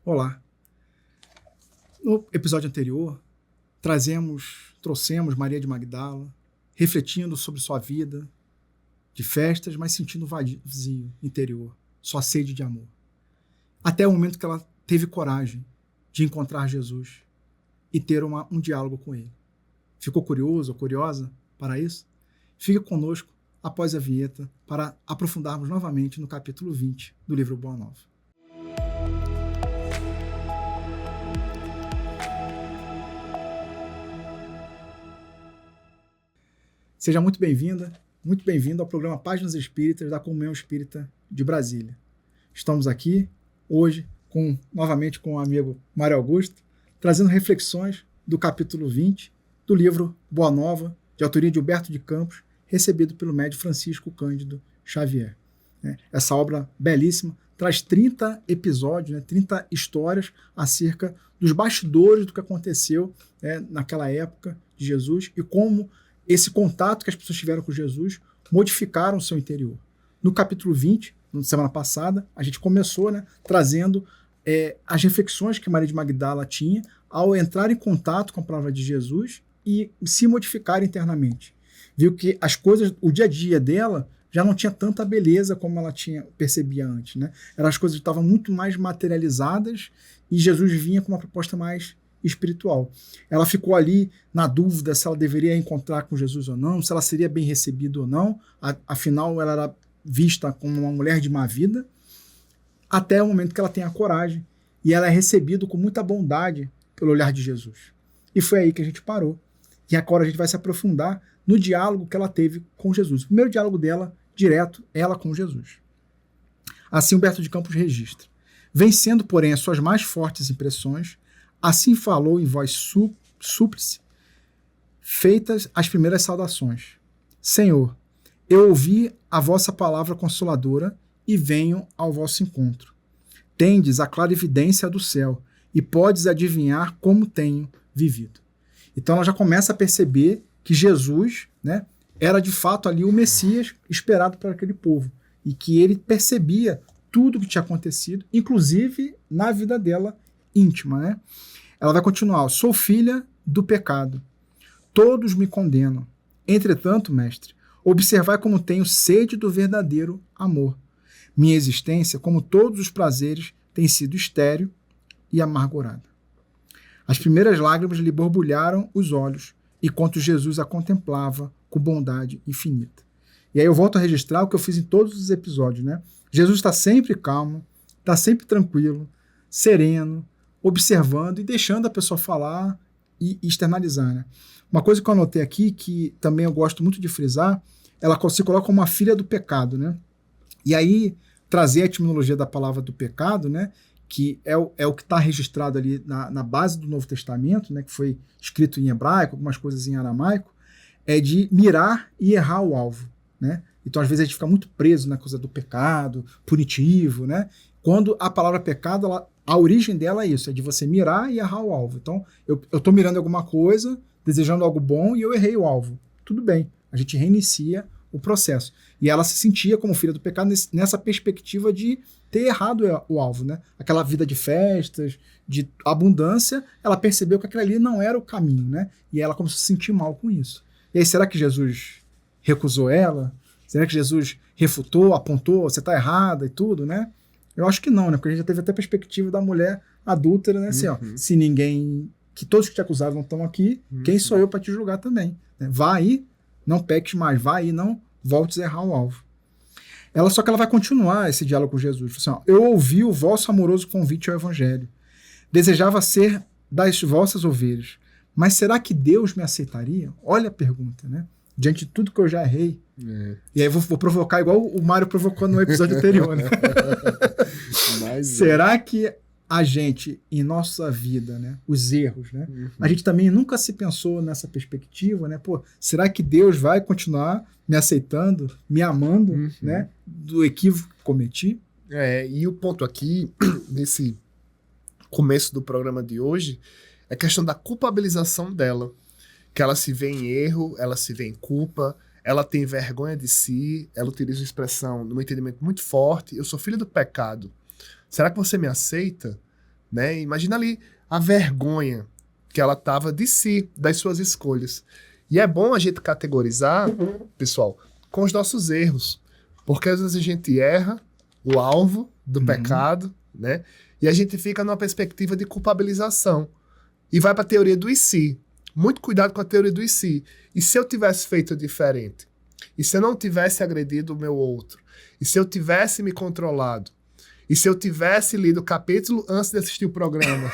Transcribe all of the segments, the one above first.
Olá. No episódio anterior, trouxemos Maria de Magdala, refletindo sobre sua vida de festas, mas sentindo vazio interior, sua sede de amor. Até o momento que ela teve coragem de encontrar Jesus e ter um diálogo com ele. Ficou curioso ou curiosa para isso? Fique conosco após a vinheta para aprofundarmos novamente no capítulo 20 do livro Boa Nova. Seja muito bem-vinda, muito bem-vindo ao programa Páginas Espíritas da Comunhão Espírita de Brasília. Estamos aqui hoje novamente com o amigo Mário Augusto, trazendo reflexões do capítulo 20 do livro Boa Nova, de autoria de Humberto de Campos, recebido pelo médium Francisco Cândido Xavier. Essa obra belíssima traz 30 episódios, 30 histórias acerca dos bastidores do que aconteceu naquela época de Jesus e como esse contato que as pessoas tiveram com Jesus modificaram o seu interior. No capítulo 20, na semana passada, a gente começou trazendo as reflexões que Maria de Magdala tinha ao entrar em contato com a palavra de Jesus e se modificar internamente. Viu que as coisas, o dia a dia dela já não tinha tanta beleza como ela percebia antes. Eram as coisas que estavam muito mais materializadas e Jesus vinha com uma proposta mais espiritual. Ela ficou ali na dúvida se ela deveria encontrar com Jesus ou não, se ela seria bem recebida ou não, afinal ela era vista como uma mulher de má vida, até o momento que ela tem a coragem e ela é recebida com muita bondade pelo olhar de Jesus. E foi aí que a gente parou. E agora a gente vai se aprofundar no diálogo que ela teve com Jesus. O primeiro diálogo dela, direto, ela com Jesus. Assim Humberto de Campos registra. Vencendo, porém, as suas mais fortes impressões, assim falou em voz súplice, feitas as primeiras saudações. Senhor, eu ouvi a vossa palavra consoladora e venho ao vosso encontro. Tendes a clarividência do céu e podes adivinhar como tenho vivido. Então ela já começa a perceber que Jesus era de fato ali o Messias esperado por aquele povo e que ele percebia tudo o que tinha acontecido, inclusive na vida dela íntima. Ela vai continuar. Sou filha do pecado. Todos me condenam. Entretanto, mestre, observai como tenho sede do verdadeiro amor. Minha existência, como todos os prazeres, tem sido estéril e amargurada. As primeiras lágrimas lhe borbulharam os olhos, enquanto Jesus a contemplava com bondade infinita. E aí eu volto a registrar o que eu fiz em todos os episódios. Jesus está sempre calmo, está sempre tranquilo, sereno, observando e deixando a pessoa falar e externalizar. Uma coisa que eu anotei aqui, que também eu gosto muito de frisar, ela se coloca como uma filha do pecado. E aí, trazer a etimologia da palavra do pecado, que é o que está registrado ali na base do Novo Testamento, que foi escrito em hebraico, algumas coisas em aramaico, é de mirar e errar o alvo. Então, às vezes, a gente fica muito preso na coisa do pecado, punitivo, quando a palavra pecado, a origem dela é isso, é de você mirar e errar o alvo. Então, eu estou mirando alguma coisa, desejando algo bom, e eu errei o alvo. Tudo bem, a gente reinicia o processo. E ela se sentia como filha do pecado nessa perspectiva de ter errado o alvo. Aquela vida de festas, de abundância, ela percebeu que aquilo ali não era o caminho. E ela começou a se sentir mal com isso. E aí, será que Jesus recusou ela? Será que Jesus refutou, apontou, você está errada e tudo, Eu acho que não, porque a gente já teve até a perspectiva da mulher adúltera, assim, se ninguém, que todos que te acusaram não estão aqui, quem sou eu para te julgar também? Vá aí, não peques mais, vá aí, não voltes a errar o alvo. Só que ela vai continuar esse diálogo com Jesus. Assim, eu ouvi o vosso amoroso convite ao evangelho. Desejava ser das vossas ovelhas. Mas será que Deus me aceitaria? Olha a pergunta, Diante de tudo que eu já errei. E aí vou provocar igual o Mário provocou no episódio anterior. Será que a gente, em nossa vida, os erros, a gente também nunca se pensou nessa perspectiva, será que Deus vai continuar me aceitando, me amando, do equívoco que cometi? E o ponto aqui, nesse começo do programa de hoje, é a questão da culpabilização dela. Que ela se vê em erro, ela se vê em culpa, ela tem vergonha de si, ela utiliza uma expressão, num entendimento muito forte, eu sou filho do pecado. Será que você me aceita? né? Imagina ali a vergonha que ela tava de si, das suas escolhas. E é bom a gente categorizar, pessoal, com os nossos erros. Porque às vezes a gente erra o alvo do pecado, né? E a gente fica numa perspectiva de culpabilização. E vai para a teoria do e se. Muito cuidado com a teoria do e se. E se eu tivesse feito diferente? E se eu não tivesse agredido o meu outro? E se eu tivesse me controlado? E se eu tivesse lido o capítulo antes de assistir o programa?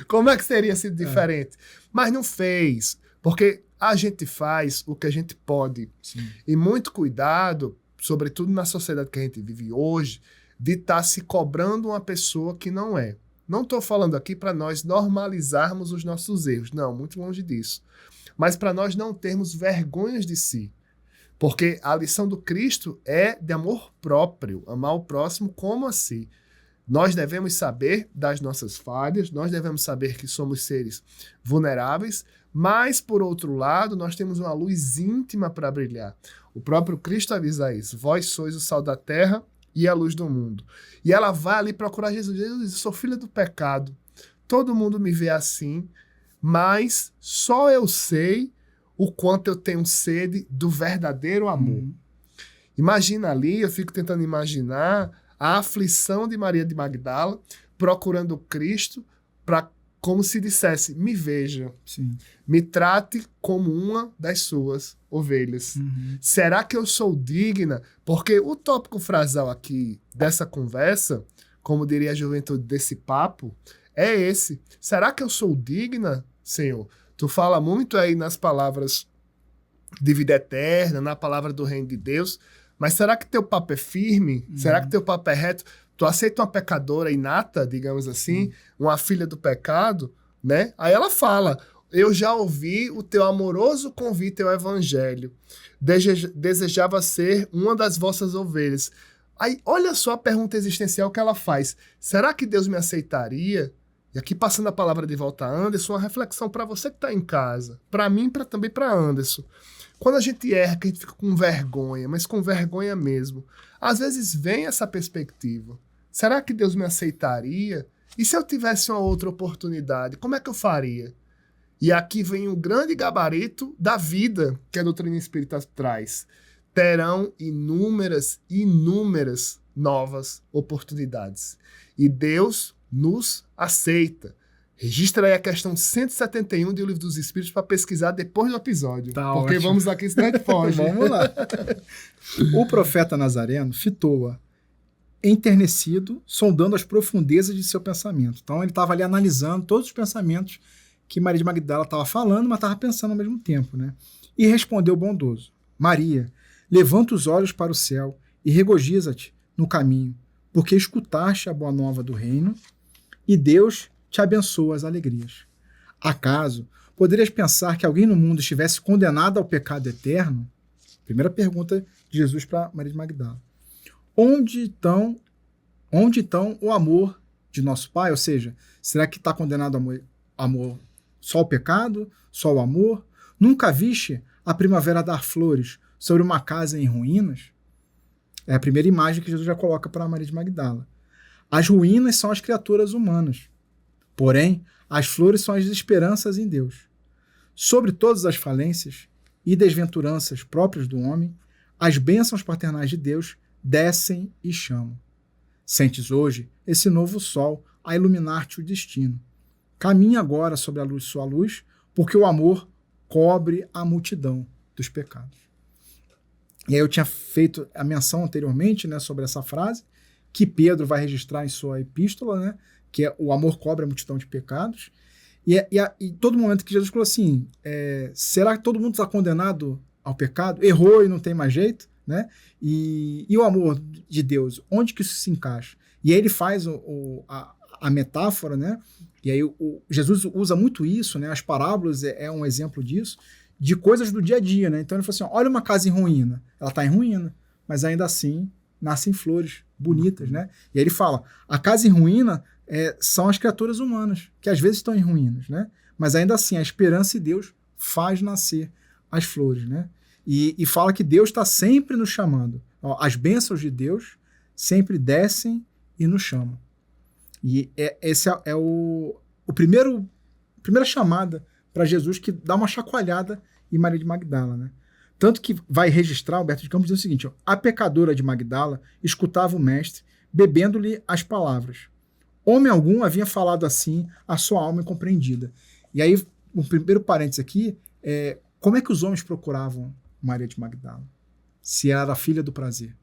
Como é que teria sido diferente? Mas não fez. Porque a gente faz o que a gente pode. Sim. E muito cuidado, sobretudo na sociedade que a gente vive hoje, de estar se cobrando uma pessoa que não é. Não estou falando aqui para nós normalizarmos os nossos erros. Não, muito longe disso. Mas para nós não termos vergonhas de si. Porque a lição do Cristo é de amor próprio, amar o próximo como a si. Nós devemos saber das nossas falhas, nós devemos saber que somos seres vulneráveis, mas, por outro lado, nós temos uma luz íntima para brilhar. O próprio Cristo avisa isso. Vós sois o sal da terra e a luz do mundo. E ela vai ali procurar Jesus. Jesus diz, eu sou filha do pecado. Todo mundo me vê assim, mas só eu sei o quanto eu tenho sede do verdadeiro amor. Imagina ali, eu fico tentando imaginar a aflição de Maria de Magdala procurando Cristo para como se dissesse, me veja, Sim. me trate como uma das suas ovelhas. Será que eu sou digna? Porque o tópico frasal aqui dessa conversa, como diria a juventude desse papo, é esse. Será que eu sou digna, Senhor? Tu fala muito aí nas palavras de vida eterna, na palavra do reino de Deus, mas será que teu papo é firme? Será que teu papo é reto? Tu aceita uma pecadora inata, digamos assim, uma filha do pecado, né? Aí ela fala, eu já ouvi o teu amoroso convite ao evangelho, desejava ser uma das vossas ovelhas. Aí, olha só a pergunta existencial que ela faz. Será que Deus me aceitaria? E aqui, passando a palavra de volta a Anderson, uma reflexão para você que está em casa, para mim e também para Anderson. Quando a gente erra, que a gente fica com vergonha, mas com vergonha mesmo, às vezes vem essa perspectiva. Será que Deus me aceitaria? E se eu tivesse uma outra oportunidade, como é que eu faria? E aqui vem o grande gabarito da vida que a doutrina espírita traz. Terão inúmeras novas oportunidades. E Deus nos aceita. Registra aí a questão 171 do Livro dos Espíritos para pesquisar depois do episódio. Tá porque ótimo. vamos aqui, senão a gente foge. Vamos lá. O profeta Nazareno fitou-a enternecido, sondando as profundezas de seu pensamento. Então ele estava ali analisando todos os pensamentos que Maria de Magdala estava falando, mas estava pensando ao mesmo tempo, né? E respondeu bondoso: Maria, levanta os olhos para o céu e regozija-te no caminho, porque escutaste a boa nova do reino e Deus te abençoa as alegrias. Acaso poderias pensar que alguém no mundo estivesse condenado ao pecado eterno? Primeira pergunta de Jesus para Maria de Magdala. Onde então o amor de nosso Pai? Ou seja, será que está condenado ao amor só ao pecado? Só ao amor? Nunca viste a primavera dar flores sobre uma casa em ruínas? É a primeira imagem que Jesus já coloca para Maria de Magdala. As ruínas são as criaturas humanas. Porém, as flores são as esperanças em Deus. Sobre todas as falências e desventuranças próprias do homem, as bênçãos paternais de Deus descem e chamam. Sentes hoje esse novo sol a iluminar-te o destino. Caminha agora sobre a sua luz, porque o amor cobre a multidão dos pecados. E aí eu tinha feito a menção anteriormente, né, sobre essa frase, que Pedro vai registrar em sua epístola, né, que é o amor cobre a multidão de pecados. E todo momento que Jesus falou assim, será que todo mundo está condenado ao pecado? Errou e não tem mais jeito? Né? E o amor de Deus, onde que isso se encaixa? E aí ele faz a metáfora, né? E aí Jesus usa muito isso, né? As parábolas é um exemplo disso, de coisas do dia a dia, né? Então ele falou assim, olha uma casa em ruína, ela está em ruína, mas ainda assim nascem flores bonitas, né? E aí ele fala, a casa em ruína são as criaturas humanas, que às vezes estão em ruínas, né? Mas ainda assim, a esperança em Deus faz nascer as flores, né? E fala que Deus está sempre nos chamando. As bênçãos de Deus sempre descem e nos chamam. E esse é o primeira chamada para Jesus, que dá uma chacoalhada em Maria de Magdala, né? Tanto que vai registrar, Humberto de Campos diz o seguinte: ó, a pecadora de Magdala escutava o mestre, bebendo-lhe as palavras. Homem algum havia falado assim a sua alma incompreendida. E aí, o primeiro parênteses aqui é como é que os homens procuravam Maria de Magdala? Se ela era filha do prazer,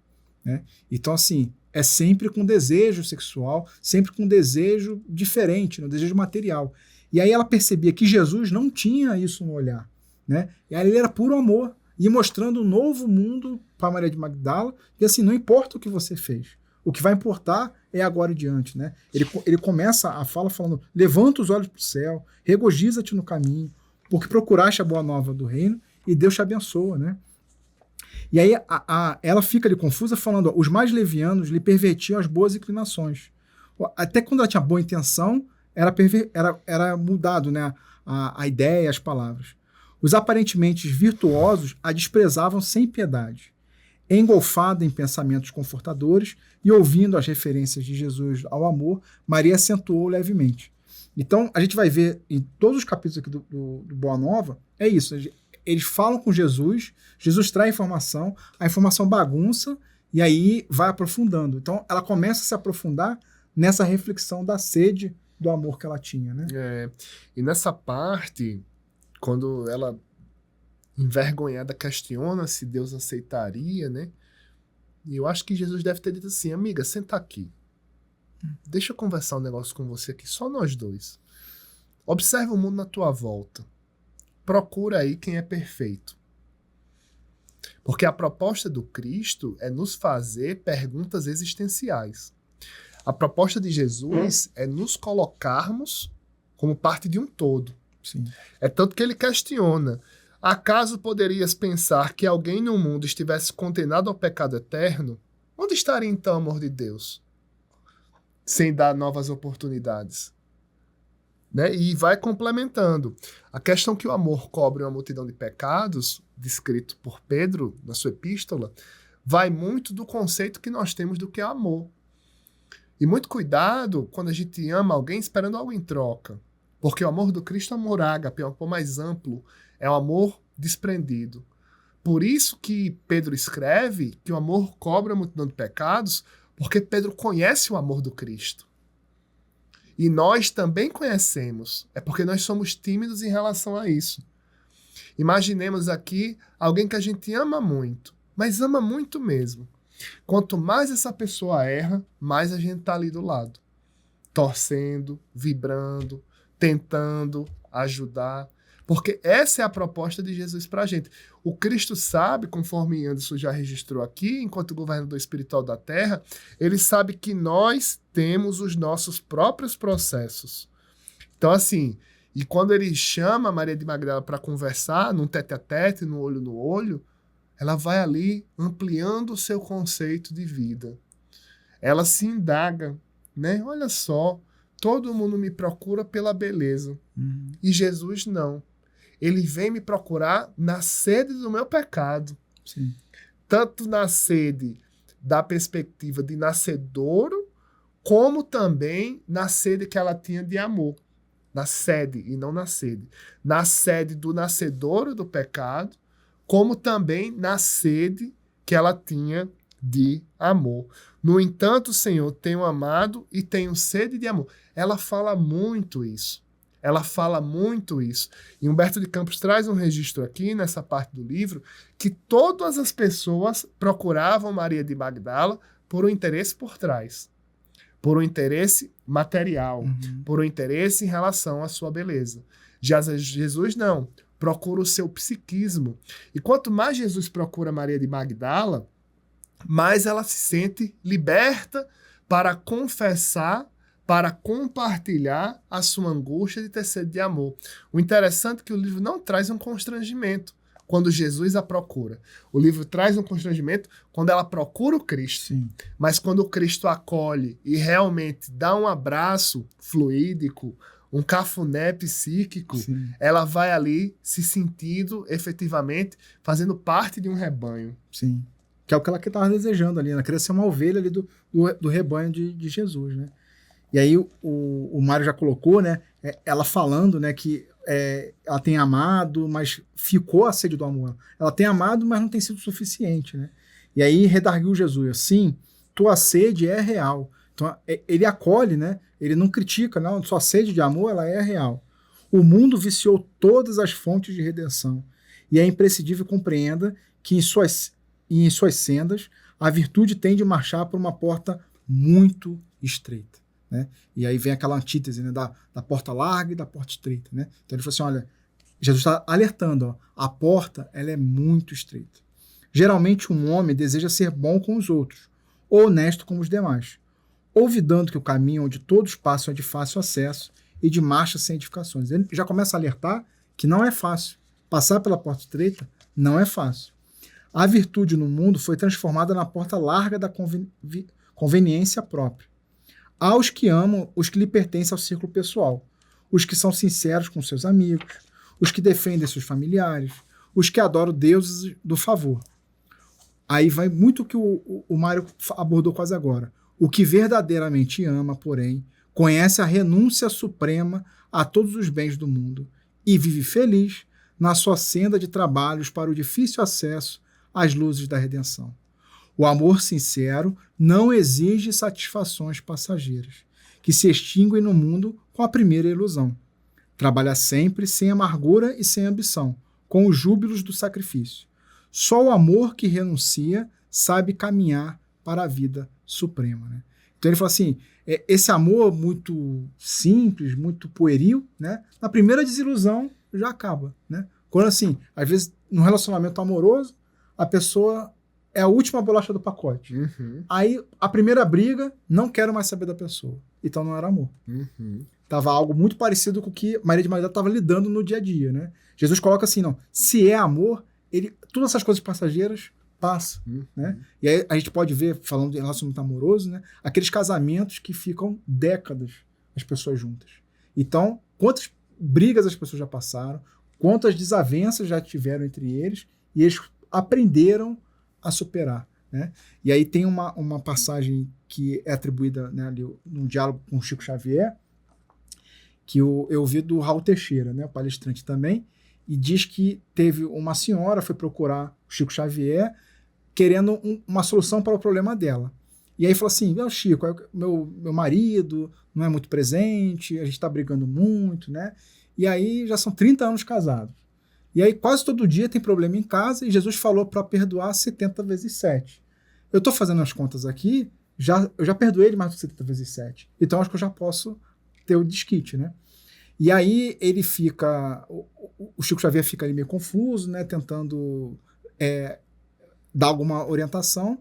né? Então, assim, é sempre com desejo sexual, sempre com desejo diferente, um desejo material. E aí ela percebia que Jesus não tinha isso no olhar, né? E aí ele era puro amor, e mostrando um novo mundo para Maria de Magdala, e assim, não importa o que você fez, o que vai importar é agora e diante, né? Ele começa a fala falando: levanta os olhos para o céu, regozija-te no caminho, porque procuraste a boa nova do reino e Deus te abençoa, né? E aí ela fica ali confusa falando: ó, os mais levianos lhe pervertiam as boas inclinações. Até quando ela tinha boa intenção, era mudado, né, a ideia e as palavras. Os aparentemente virtuosos a desprezavam sem piedade. Engolfada em pensamentos confortadores e ouvindo as referências de Jesus ao amor, Maria acentuou levemente. Então, a gente vai ver em todos os capítulos aqui do Boa Nova, é isso. Eles falam com Jesus, Jesus traz a informação bagunça, e aí vai aprofundando. Então, ela começa a se aprofundar nessa reflexão da sede do amor que ela tinha, né? E nessa parte, quando ela, envergonhada, questiona se Deus aceitaria, né? E eu acho que Jesus deve ter dito assim: amiga, senta aqui. Deixa eu conversar um negócio com você aqui, só nós dois. Observa o mundo na tua volta. Procura aí quem é perfeito. Porque a proposta do Cristo é nos fazer perguntas existenciais. A proposta de Jesus é nos colocarmos como parte de um todo. Sim. É tanto que ele questiona: acaso poderias pensar que alguém no mundo estivesse condenado ao pecado eterno? Onde estaria então o amor de Deus? Sem dar novas oportunidades. Né? E vai complementando. A questão que o amor cobre uma multidão de pecados, descrito por Pedro na sua epístola, vai muito do conceito que nós temos do que é amor. E muito cuidado quando a gente ama alguém esperando algo em troca. Porque o amor do Cristo é um amor ágape, é um amor mais amplo, é um amor desprendido. Por isso que Pedro escreve que o amor cobre a multidão de pecados, porque Pedro conhece o amor do Cristo. E nós também conhecemos. É porque nós somos tímidos em relação a isso. Imaginemos aqui alguém que a gente ama muito, mas ama muito mesmo. Quanto mais essa pessoa erra, mais a gente está ali do lado. Torcendo, vibrando, tentando ajudar. Porque essa é a proposta de Jesus para a gente. O Cristo sabe, conforme Anderson já registrou aqui, enquanto governador espiritual da Terra, ele sabe que nós temos os nossos próprios processos. Então, assim, e quando ele chama Maria de Magdala para conversar, num tete-a-tete, no olho, ela vai ali ampliando o seu conceito de vida. Ela se indaga, né? Olha só, todo mundo me procura pela beleza. E Jesus não. Ele vem me procurar na sede do meu pecado. Sim. Tanto na sede da perspectiva de nascedouro, como também na sede que ela tinha de amor. Na sede e não na sede. Na sede do nascedouro do pecado, como também na sede que ela tinha de amor. No entanto, Senhor, tenho amado e tenho sede de amor. Ela fala muito isso. Ela fala muito isso. E Humberto de Campos traz um registro aqui, nessa parte do livro, que todas as pessoas procuravam Maria de Magdala por um interesse por trás. Por um interesse material. Por um interesse em relação à sua beleza. Já Jesus não. Procura o seu psiquismo. E quanto mais Jesus procura Maria de Magdala, mais ela se sente liberta para confessar, para compartilhar a sua angústia de ter sede de amor. O interessante é que o livro não traz um constrangimento quando Jesus a procura. O livro traz um constrangimento quando ela procura o Cristo. Sim. Mas quando o Cristo acolhe e realmente dá um abraço fluídico, um cafuné psíquico, Sim. ela vai ali se sentindo efetivamente fazendo parte de um rebanho. Sim. Que é o que ela estava desejando ali. Ela queria ser uma ovelha ali do rebanho de Jesus, né? E aí o Mário já colocou, né? Ela falando, né, que ela tem amado, mas ficou a sede do amor. Ela tem amado, mas não tem sido suficiente, né? E aí redarguiu Jesus assim: tua sede é real. Então ele acolhe, né? Ele não critica, não. Sua sede de amor, ela é real. O mundo viciou todas as fontes de redenção. E é imprescindível que compreenda que em suas sendas a virtude tem de marchar por uma porta muito estreita. Né? E aí vem aquela antítese, né, da porta larga e da porta estreita. Né? Então ele falou assim, olha, Jesus está alertando, ó, a porta ela é muito estreita. Geralmente um homem deseja ser bom com os outros, ou honesto com os demais, olvidando que o caminho onde todos passam é de fácil acesso e de marcha sem edificações. Ele já começa a alertar que não é fácil. Passar pela porta estreita não é fácil. A virtude no mundo foi transformada na porta larga da conveniência própria. Há os que amam os que lhe pertencem ao círculo pessoal, os que são sinceros com seus amigos, os que defendem seus familiares, os que adoram deuses do favor. Aí vai muito o que o Mário abordou quase agora. O que verdadeiramente ama, porém, conhece a renúncia suprema a todos os bens do mundo e vive feliz na sua senda de trabalhos para o difícil acesso às luzes da redenção. O amor sincero não exige satisfações passageiras, que se extinguem no mundo com a primeira ilusão. Trabalha sempre sem amargura e sem ambição, com os júbilos do sacrifício. Só o amor que renuncia sabe caminhar para a vida suprema. Né? Então ele fala assim, esse amor muito simples, muito pueril, né? Na primeira desilusão já acaba. Né? Quando assim, às vezes no relacionamento amoroso, a pessoa é a última bolacha do pacote. Uhum. Aí a primeira briga, não quero mais saber da pessoa. Então não era amor. Uhum. Tava algo muito parecido com o que Maria de Magdala estava lidando no dia a dia. Né? Jesus coloca assim, não, se é amor, todas essas coisas passageiras passam. Né? E aí a gente pode ver, falando de relacionamento amoroso, né, aqueles casamentos que ficam décadas as pessoas juntas. Então, quantas brigas as pessoas já passaram, quantas desavenças já tiveram entre eles, e eles aprenderam a superar. Né? E aí tem uma passagem que é atribuída, né, ali, num diálogo com o Chico Xavier, que eu ouvi do Raul Teixeira, né, o palestrante também, e diz que teve uma senhora, foi procurar o Chico Xavier, querendo uma solução para o problema dela. E aí falou assim, Chico, meu marido não é muito presente, a gente está brigando muito, né? E aí já são 30 anos casados. E aí quase todo dia tem problema em casa e Jesus falou para perdoar 70 vezes 7. Eu estou fazendo as contas aqui, eu já perdoei ele mais do que 70 vezes 7. Então acho que eu já posso ter o desquite, né? E aí ele fica, o Chico Xavier fica ali meio confuso, né? Tentando dar alguma orientação.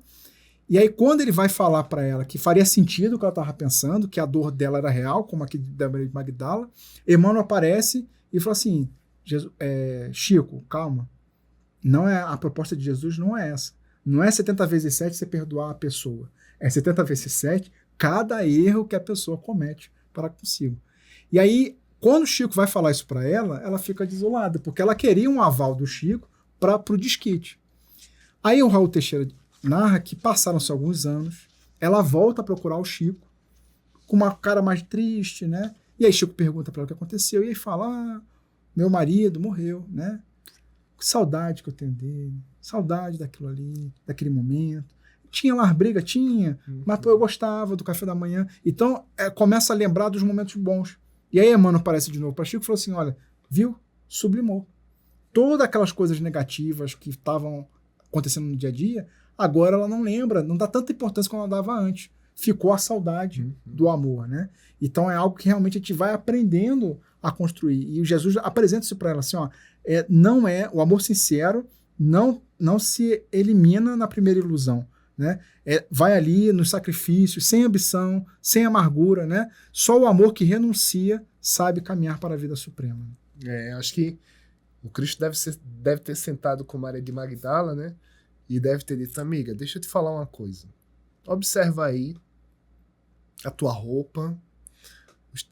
E aí quando ele vai falar para ela que faria sentido o que ela estava pensando, que a dor dela era real, como aqui da Maria de Magdala, Emmanuel aparece e fala assim, Chico, calma, não é a proposta de Jesus não é essa. Não é 70 vezes 7 você perdoar a pessoa. É 70 vezes 7 cada erro que a pessoa comete para consigo. E aí, quando o Chico vai falar isso para ela, ela fica desolada, porque ela queria um aval do Chico para o desquite. Aí o Raul Teixeira narra que passaram-se alguns anos, ela volta a procurar o Chico, com uma cara mais triste, né? E aí Chico pergunta para ela o que aconteceu, e aí fala, meu marido morreu, né? Que saudade que eu tenho dele, saudade daquilo ali, daquele momento. Tinha lá briga? Tinha, mas pô, eu gostava do café da manhã. Então, começa a lembrar dos momentos bons. E aí Emmanuel aparece de novo para Chico e falou assim, olha, viu? Sublimou. Todas aquelas coisas negativas que estavam acontecendo no dia a dia, agora ela não lembra, não dá tanta importância como ela dava antes. Ficou a saudade do amor, né? Então é algo que realmente a gente vai aprendendo a construir. E Jesus apresenta isso para ela assim, ó, não é o amor sincero, não se elimina na primeira ilusão, né? Vai ali no sacrifício, sem ambição, sem amargura, né? Só o amor que renuncia sabe caminhar para a vida suprema. Acho que o Cristo deve ter sentado com Maria de Magdala, né? E deve ter dito, amiga, deixa eu te falar uma coisa. Observa aí a tua roupa,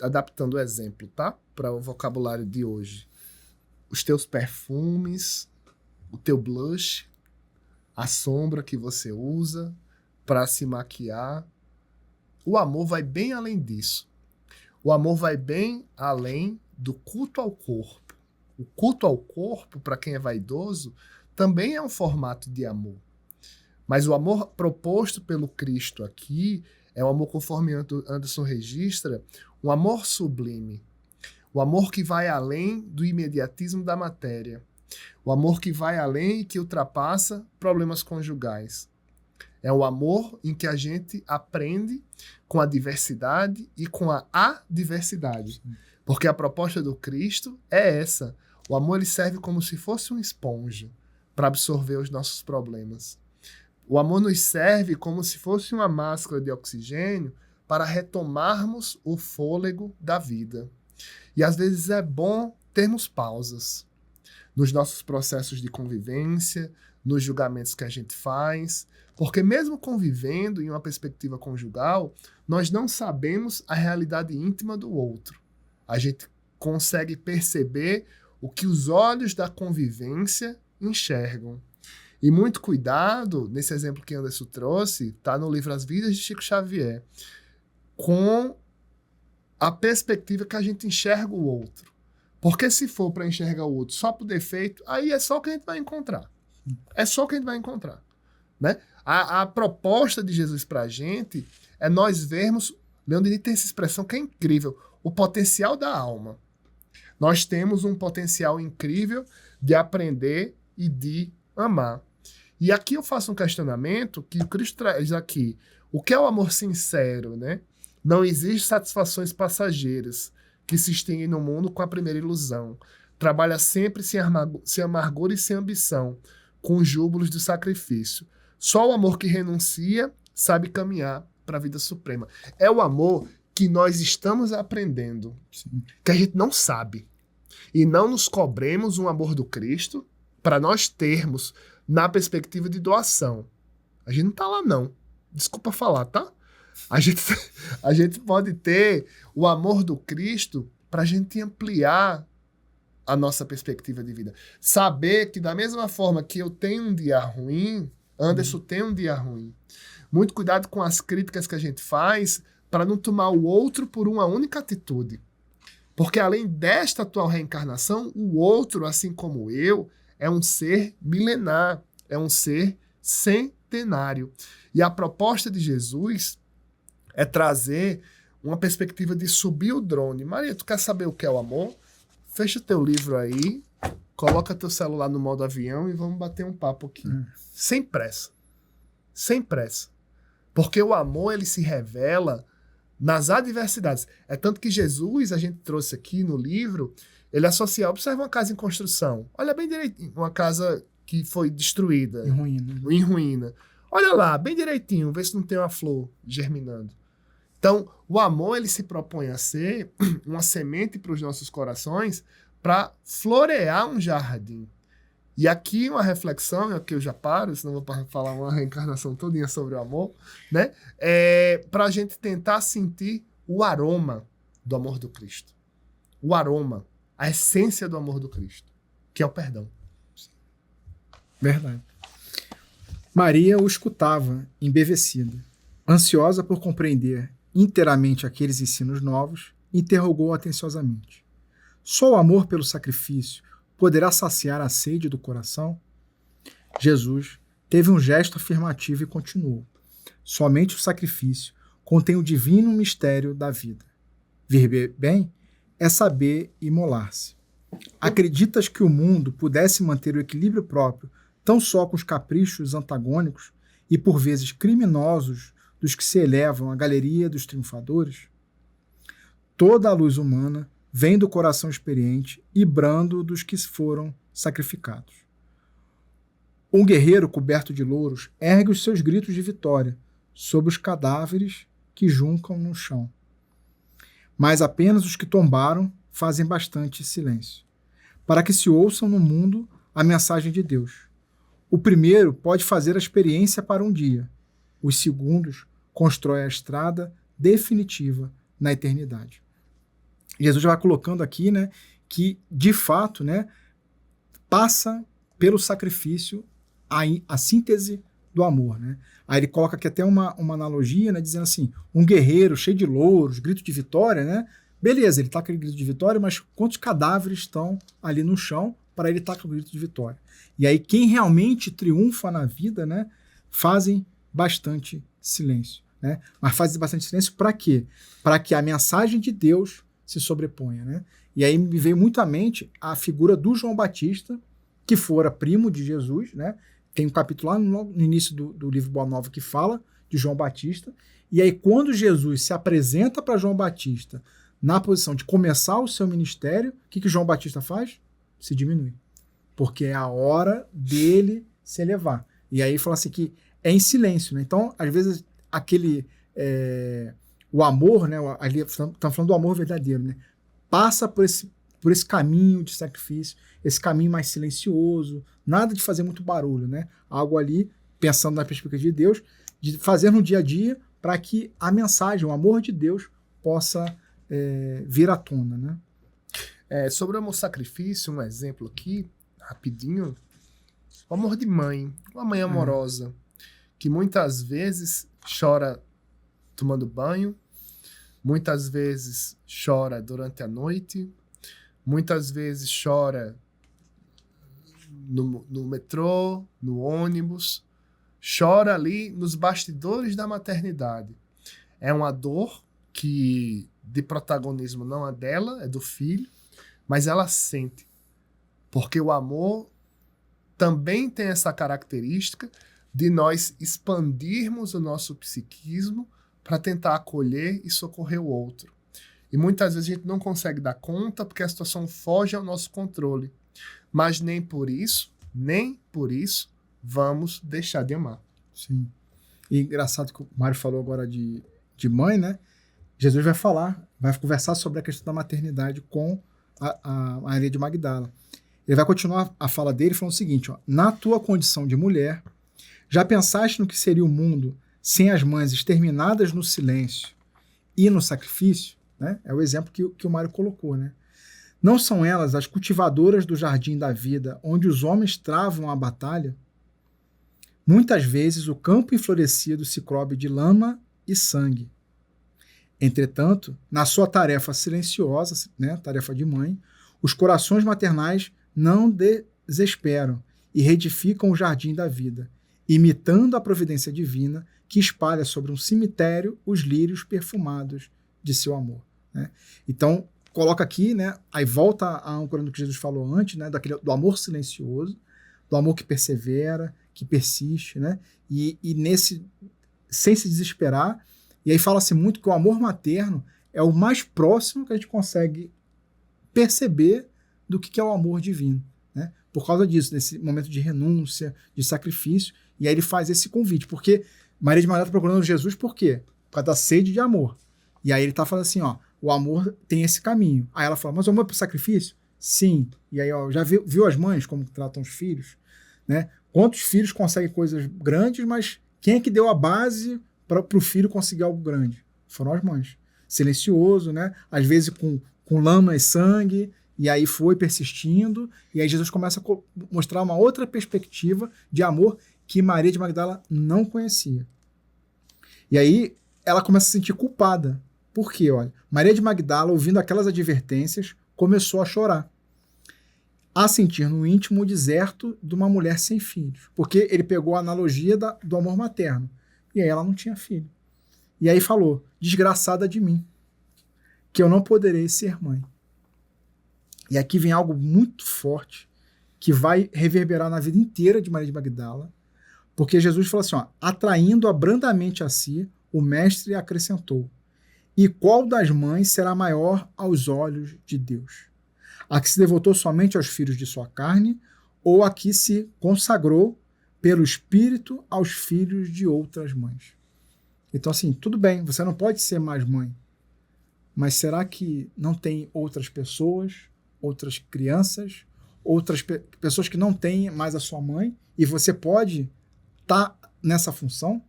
adaptando o exemplo, tá? Para o vocabulário de hoje. Os teus perfumes, o teu blush, a sombra que você usa para se maquiar. o amor vai bem além disso. O amor vai bem além do culto ao corpo. O culto ao corpo, para quem é vaidoso, também é um formato de amor. Mas o amor proposto pelo Cristo aqui é um amor, conforme Anderson registra, um amor sublime. O amor que vai além do imediatismo da matéria. O amor que vai além e que ultrapassa problemas conjugais. É o amor em que a gente aprende com a diversidade e com a adversidade. Porque a proposta do Cristo é essa. O amor ele serve como se fosse uma esponja para absorver os nossos problemas. O amor nos serve como se fosse uma máscara de oxigênio para retomarmos o fôlego da vida. E às vezes é bom termos pausas nos nossos processos de convivência, nos julgamentos que a gente faz, porque mesmo convivendo em uma perspectiva conjugal, nós não sabemos a realidade íntima do outro. A gente consegue perceber o que os olhos da convivência enxergam. E muito cuidado, nesse exemplo que Anderson trouxe, está no livro As Vidas de Chico Xavier, com a perspectiva que a gente enxerga o outro. Porque se for para enxergar o outro só por defeito, aí é só o que a gente vai encontrar. É só o que a gente vai encontrar. Né? A proposta de Jesus para a gente é nós vermos, Leon Denis tem essa expressão que é incrível, o potencial da alma. Nós temos um potencial incrível de aprender e de amar. E aqui eu faço um questionamento que o Cristo traz aqui. O que é o amor sincero, né? Não existe satisfações passageiras que se extinguem no mundo com a primeira ilusão. Trabalha sempre sem amargura e sem ambição, com júbilos de sacrifício. Só o amor que renuncia sabe caminhar para a vida suprema. É o amor que nós estamos aprendendo, sim, que a gente não sabe. E não nos cobremos um amor do Cristo para nós termos na perspectiva de doação. A gente não está lá, não. Desculpa falar, tá? A gente pode ter o amor do Cristo para a gente ampliar a nossa perspectiva de vida. Saber que da mesma forma que eu tenho um dia ruim, Anderson tem um dia ruim. Muito cuidado com as críticas que a gente faz para não tomar o outro por uma única atitude. Porque além desta atual reencarnação, o outro, assim como eu, é um ser milenar, é um ser centenário. E a proposta de Jesus é trazer uma perspectiva de subir o drone. Maria, tu quer saber o que é o amor? Fecha o teu livro aí, coloca teu celular no modo avião e vamos bater um papo aqui. Sem pressa. Sem pressa. Porque o amor, ele se revela nas adversidades. É tanto que Jesus, a gente trouxe aqui no livro, ele associa, observa uma casa em construção. Olha bem direitinho, uma casa que foi destruída. Em ruína. Olha lá, bem direitinho, vê se não tem uma flor germinando. Então, o amor, ele se propõe a ser uma semente para os nossos corações para florear um jardim. E aqui uma reflexão, aqui eu já paro, senão vou falar uma reencarnação todinha sobre o amor, né? Para a gente tentar sentir o aroma do amor do Cristo. O aroma, a essência do amor do Cristo, que é o perdão. Verdade. Maria o escutava, embevecida, ansiosa por compreender inteiramente aqueles ensinos novos, interrogou atenciosamente. Só o amor pelo sacrifício poderá saciar a sede do coração? Jesus teve um gesto afirmativo e continuou. Somente o sacrifício contém o divino mistério da vida. Viver bem é saber imolar-se. Acreditas que o mundo pudesse manter o equilíbrio próprio tão só com os caprichos antagônicos e por vezes criminosos dos que se elevam à galeria dos triunfadores? Toda a luz humana vem do coração experiente e brando dos que foram sacrificados. Um guerreiro coberto de louros ergue os seus gritos de vitória sobre os cadáveres que juncam no chão. Mas apenas os que tombaram fazem bastante silêncio, para que se ouçam no mundo a mensagem de Deus. O primeiro pode fazer a experiência para um dia, os segundos constroem a estrada definitiva na eternidade. Jesus vai colocando aqui, né, que, de fato, né, passa pelo sacrifício a síntese do amor, né? Aí ele coloca aqui até uma analogia, né, dizendo assim, um guerreiro cheio de louros, grito de vitória, né? Beleza, ele tá com aquele grito de vitória, mas quantos cadáveres estão ali no chão para ele estar com o grito de vitória? E aí quem realmente triunfa na vida, né, fazem bastante silêncio, né? Mas fazem bastante silêncio para quê? Para que a mensagem de Deus se sobreponha, né? E aí me veio muito à mente a figura do João Batista, que fora primo de Jesus, né? Tem um capítulo lá no início do livro Boa Nova que fala de João Batista. E aí quando Jesus se apresenta para João Batista na posição de começar o seu ministério, o que João Batista faz? Se diminui. Porque é a hora dele se elevar. E aí fala assim que é em silêncio, né? Então, às vezes, o amor, né? Ali estamos falando do amor verdadeiro, né? Passa por esse caminho de sacrifício, esse caminho mais silencioso, nada de fazer muito barulho, né? Algo ali, pensando na perspectiva de Deus, de fazer no dia a dia para que a mensagem, o amor de Deus, possa vir à tona, né? Sobre o amor-sacrifício, um exemplo aqui, rapidinho, o amor de mãe, uma mãe amorosa, que muitas vezes chora tomando banho, muitas vezes chora durante a noite, muitas vezes chora no metrô, no ônibus, chora ali nos bastidores da maternidade. É uma dor que de protagonismo não é dela, é do filho, mas ela sente. Porque o amor também tem essa característica de nós expandirmos o nosso psiquismo para tentar acolher e socorrer o outro. E muitas vezes a gente não consegue dar conta porque a situação foge ao nosso controle. Mas nem por isso, vamos deixar de amar. Sim. E engraçado que o Mário falou agora de mãe, né? Jesus vai conversar sobre a questão da maternidade com a Maria de Magdala. Ele vai continuar a fala dele falando o seguinte, ó, na tua condição de mulher, já pensaste no que seria o mundo sem as mães exterminadas no silêncio e no sacrifício? Né? É o exemplo que o Mário colocou, né? Não são elas as cultivadoras do jardim da vida, onde os homens travam a batalha? Muitas vezes o campo enflorescido se cobre de lama e sangue. Entretanto, na sua tarefa silenciosa, né, tarefa de mãe, os corações maternais não desesperam e reedificam o jardim da vida, imitando a providência divina que espalha sobre um cemitério os lírios perfumados de seu amor. Né? Então, coloca aqui, né, aí volta a âncora do que Jesus falou antes, né, do amor silencioso, do amor que persevera, que persiste, né, e nesse, sem se desesperar. E aí fala-se muito que o amor materno é o mais próximo que a gente consegue perceber do que é o amor divino, né? Por causa disso, desse momento de renúncia, de sacrifício. E aí ele faz esse convite, porque Maria de Magdala está procurando Jesus por quê? Por causa da sede de amor. E aí ele está falando assim, ó, o amor tem esse caminho. Aí ela fala, mas o amor é para o sacrifício? Sim. E aí, ó, já viu as mães como tratam os filhos? Né? Quantos filhos conseguem coisas grandes, mas quem é que deu a base para o filho conseguir algo grande? Foram as mães. Silencioso, né? Às vezes com lama e sangue, e aí foi persistindo, e aí Jesus começa a mostrar uma outra perspectiva de amor que Maria de Magdala não conhecia. E aí ela começa a se sentir culpada. Por quê? Olha, Maria de Magdala, ouvindo aquelas advertências, começou a chorar, a sentir no íntimo o deserto de uma mulher sem filhos, porque ele pegou a analogia do amor materno. E aí ela não tinha filho. E aí falou, desgraçada de mim, que eu não poderei ser mãe. E aqui vem algo muito forte, que vai reverberar na vida inteira de Maria de Magdala, porque Jesus falou assim, ó, atraindo-a brandamente a si, o mestre acrescentou, e qual das mães será maior aos olhos de Deus? A que se devotou somente aos filhos de sua carne, ou a que se consagrou pelo Espírito aos filhos de outras mães? Então, assim, tudo bem, você não pode ser mais mãe, mas será que não tem outras pessoas, outras crianças, outras pessoas que não têm mais a sua mãe, e você pode estar nessa função,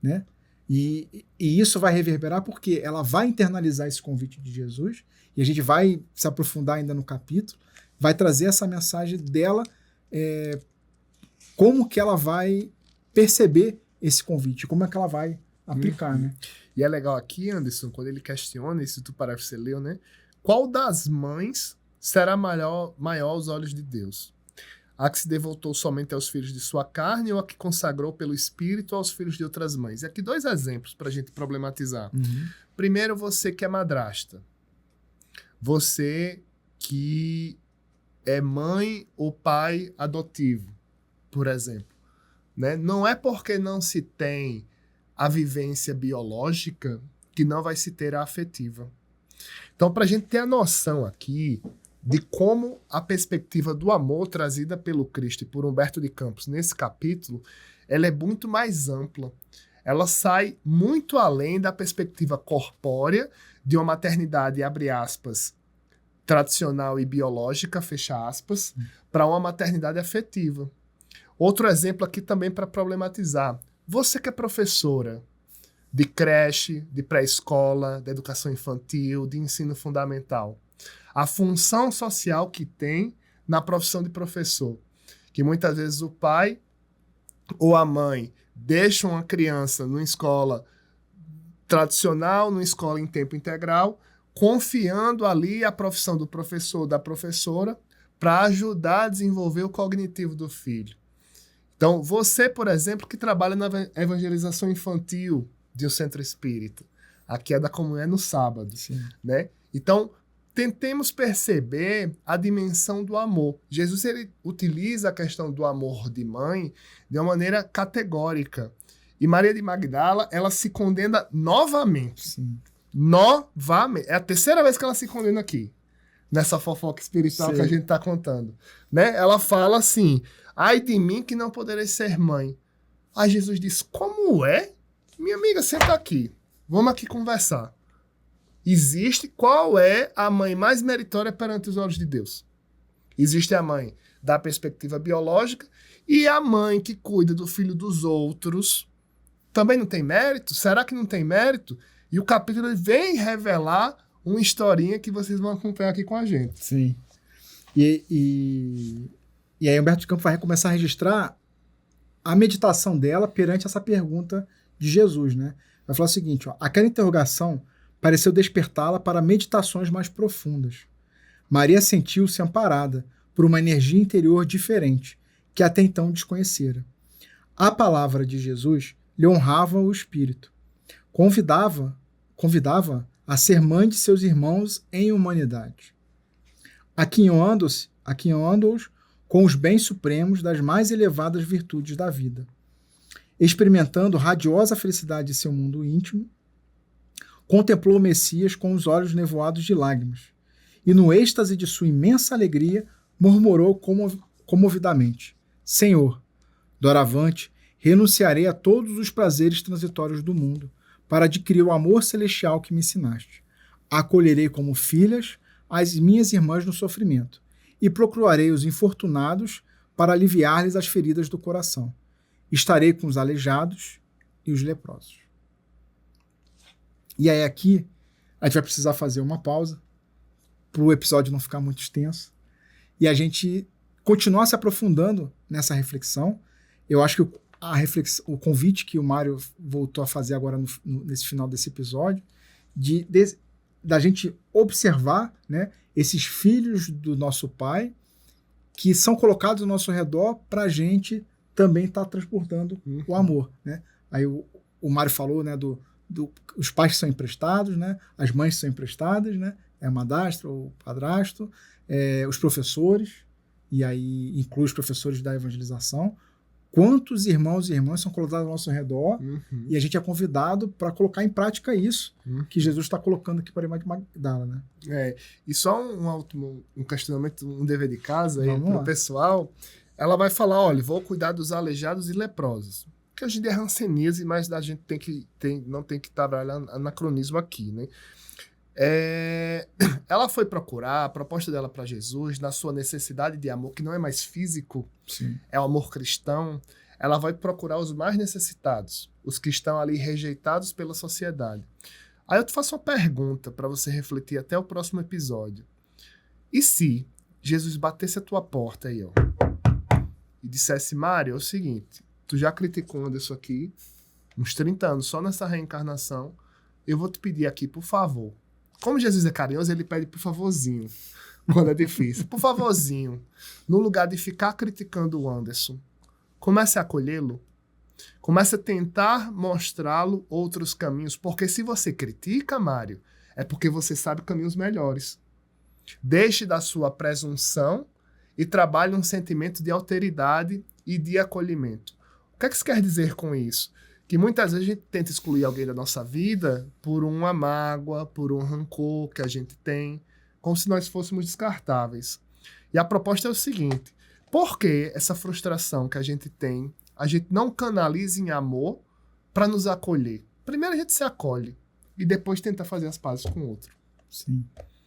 né? E isso vai reverberar porque ela vai internalizar esse convite de Jesus, e a gente vai se aprofundar ainda no capítulo, vai trazer essa mensagem dela, como que ela vai perceber esse convite, como é que ela vai aplicar, né? E é legal aqui, Anderson, quando ele questiona, e se tu parar que você leu, né? Qual das mães será maior aos olhos de Deus? A que se devotou somente aos filhos de sua carne ou a que consagrou pelo Espírito aos filhos de outras mães? E aqui 2 exemplos para a gente problematizar. Primeiro, você que é madrasta. Você que é mãe ou pai adotivo, por exemplo. Né? Não é porque não se tem a vivência biológica que não vai se ter a afetiva. Então, para a gente ter a noção aqui de como a perspectiva do amor trazida pelo Cristo e por Humberto de Campos nesse capítulo, ela é muito mais ampla. Ela sai muito além da perspectiva corpórea de uma maternidade, abre aspas, tradicional e biológica, fecha aspas, para uma maternidade afetiva. Outro exemplo aqui também para problematizar. Você que é professora de creche, de pré-escola, de educação infantil, de ensino fundamental, a função social que tem na profissão de professor, que muitas vezes o pai ou a mãe deixam uma criança numa escola tradicional, numa escola em tempo integral, confiando ali a profissão do professor ou da professora para ajudar a desenvolver o cognitivo do filho. Então, você, por exemplo, que trabalha na evangelização infantil de um centro espírita, a queda comunhão é no sábado, né? Então, tentemos perceber a dimensão do amor. Jesus, ele utiliza a questão do amor de mãe de uma maneira categórica. E Maria de Magdala, ela se condena novamente. Sim. Novamente. É a 3ª vez que ela se condena aqui, nessa fofoca espiritual que a gente está contando. Né? Ela fala assim, ai de mim que não poderei ser mãe. Aí Jesus diz, como é? Minha amiga, senta aqui. Vamos aqui conversar. Qual é a mãe mais meritória perante os olhos de Deus? Existe a mãe da perspectiva biológica e a mãe que cuida do filho dos outros. Também não tem mérito? Será que não tem mérito? E o capítulo vem revelar uma historinha que vocês vão acompanhar aqui com a gente. Sim. E aí Humberto de Campos vai começar a registrar a meditação dela perante essa pergunta de Jesus, né? Vai falar o seguinte, ó, aquela interrogação pareceu despertá-la para meditações mais profundas. Maria sentiu-se amparada por uma energia interior diferente, que até então desconhecera. A palavra de Jesus lhe honrava o espírito. Convidava a ser mãe de seus irmãos em humanidade. Aquinhoando-os com os bens supremos das mais elevadas virtudes da vida. Experimentando radiosa felicidade de seu mundo íntimo, contemplou o Messias com os olhos nevoados de lágrimas, e no êxtase de sua imensa alegria, murmurou comovidamente, Senhor, doravante, renunciarei a todos os prazeres transitórios do mundo, para adquirir o amor celestial que me ensinaste. Acolherei como filhas as minhas irmãs no sofrimento, e procurarei os infortunados para aliviar-lhes as feridas do coração. Estarei com os aleijados e os leprosos. E aí aqui, a gente vai precisar fazer uma pausa, para o episódio não ficar muito extenso, e a gente continuar se aprofundando nessa reflexão. Eu acho que o convite que o Mário voltou a fazer agora nesse final desse episódio, da gente observar, né, esses filhos do nosso Pai que são colocados ao nosso redor para a gente também estar transportando o amor. Né? Aí o Mário falou, né, os pais que são emprestados, né, as mães que são emprestadas, né, a madrasta ou padrasto, os professores, e aí inclui os professores da evangelização. Quantos irmãos e irmãs são colocados ao nosso redor e a gente é convidado para colocar em prática isso que Jesus está colocando aqui para Magdala, né? E só um questionamento, um dever de casa aí para o pessoal. Ela vai falar, olha, vou cuidar dos aleijados e leprosos. Que a gente é ranceníase, mas a gente não tem que trabalhar anacronismo aqui, né? Ela foi procurar a proposta dela para Jesus na sua necessidade de amor, que não é mais físico, Sim. É o amor cristão. Ela vai procurar os mais necessitados, os que estão ali rejeitados pela sociedade. Aí eu te faço uma pergunta para você refletir até o próximo episódio. E se Jesus batesse a tua porta aí, ó, e dissesse, Mário, é o seguinte, tu já criticou o Anderson aqui, uns 30 anos, só nessa reencarnação. Eu vou te pedir aqui, por favor. Como Jesus é carinhoso, ele pede por favorzinho, quando é difícil. Por favorzinho, no lugar de ficar criticando o Anderson, comece a acolhê-lo. Comece a tentar mostrá-lo outros caminhos. Porque se você critica, Mário, é porque você sabe caminhos melhores. Deixe da sua presunção e trabalhe um sentimento de alteridade e de acolhimento. O que é que isso quer dizer com isso? Que muitas vezes a gente tenta excluir alguém da nossa vida por uma mágoa, por um rancor que a gente tem, como se nós fôssemos descartáveis. E a proposta é o seguinte: por que essa frustração que a gente tem, a gente não canaliza em amor para nos acolher? Primeiro a gente se acolhe e depois tenta fazer as pazes com o outro. Sim,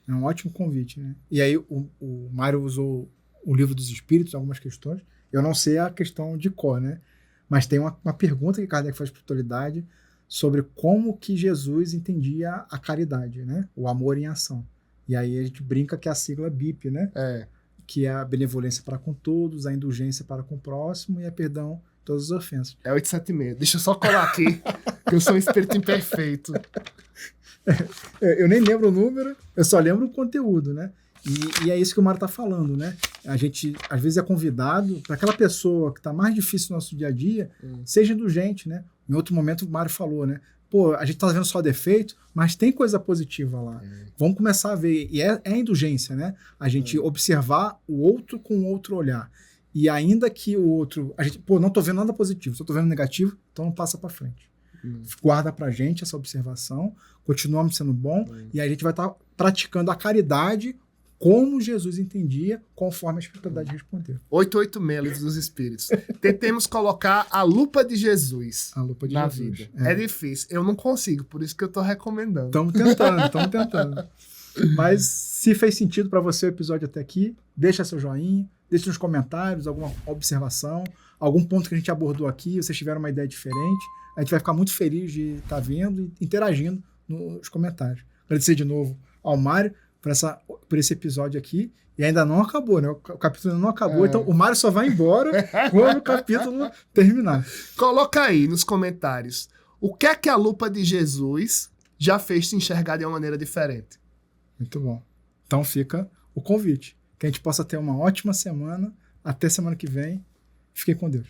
é um ótimo convite, né? E aí o Mário usou o Livro dos Espíritos, algumas questões. Eu não sei a questão de cor, né? Mas tem uma pergunta que Kardec faz para a espiritualidade sobre como que Jesus entendia a caridade, né? O amor em ação. E aí a gente brinca que é a sigla BIP, né? Que é a benevolência para com todos, a indulgência para com o próximo e a perdão de todas as ofensas. É 876. Deixa eu só colar aqui, que eu sou um espírito imperfeito. Eu nem lembro o número, eu só lembro o conteúdo, né? E é isso que o Mário está falando, né? A gente, às vezes, é convidado para aquela pessoa que está mais difícil no nosso dia a dia, seja indulgente, né? Em outro momento, o Mário falou, né? Pô, a gente está vendo só defeito, mas tem coisa positiva lá. Vamos começar a ver. E é indulgência, né? A gente observar o outro com outro olhar. E ainda que o outro... A gente, pô, não estou vendo nada positivo, só estou vendo negativo, então não passa para frente. Guarda pra gente essa observação, continuamos sendo bom, e aí a gente vai estar praticando a caridade como Jesus entendia, conforme a espiritualidade respondeu. 886, Livro dos Espíritos. Tentemos colocar a lupa de Jesus na vida. É difícil. Eu não consigo, por isso que eu tô recomendando. Estamos tentando. Mas se fez sentido para você o episódio até aqui, deixa seu joinha, deixa nos comentários alguma observação, algum ponto que a gente abordou aqui, vocês tiveram uma ideia diferente, a gente vai ficar muito feliz de estar vendo e interagindo nos comentários. Agradecer de novo ao Mário por esse episódio aqui. E ainda não acabou, né? O capítulo ainda não acabou, então o Mário só vai embora quando o capítulo terminar. Coloca aí nos comentários o que é que a lupa de Jesus já fez te enxergar de uma maneira diferente. Muito bom. Então fica o convite. Que a gente possa ter uma ótima semana. Até semana que vem. Fiquem com Deus.